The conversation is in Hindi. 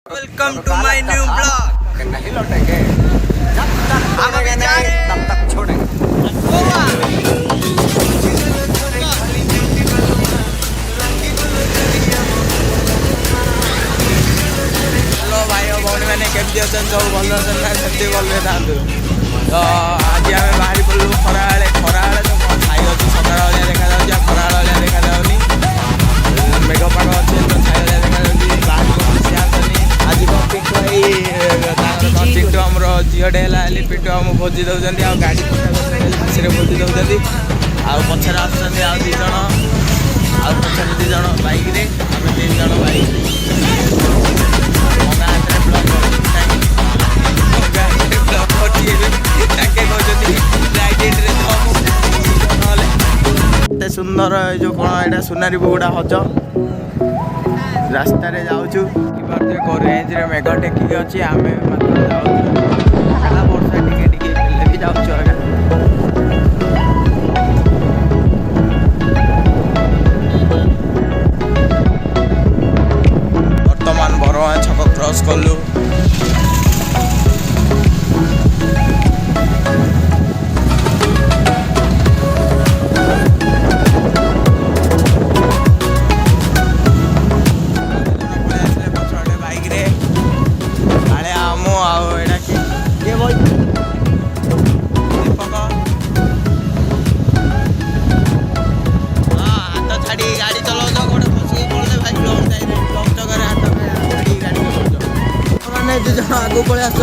Welcome to my new blog. नहीं लौटेंगे हम अभी जा रहे हैं तब तक छोड़ेंगे गोवा। हेलो भाई और भौणी मैंने केमती अच्छा सब भल अच्छे भले था तो आज आम बाहरी पड़ू खरा तो छाई अच्छी सकाल भाया देखा खरा भाया देखा जाऊनी मेघ पाग अच्छे तो छाई भाया देखा जाऊँगी बाहर किसी आसनी आज पिंटू भाई चिंटू आमर झीटे है पिंटू आम भोजी दौरान आ गाड़ी खुशी भोजी दौरान आउ पचर आसुँच आउ दीज आउ पचर दीज बैक आम 3 जन बैक सुंदर जो कौन यहाँ सुनारी बुगुड़ा हज रास्त जाऊँ रेंज रे मेघ टेकिक अच्छी आम जाऊँ वर्षा टिके भी जाऊँ आगे बर्तमान बरवा छक क्रॉस कलु आगु पलि आस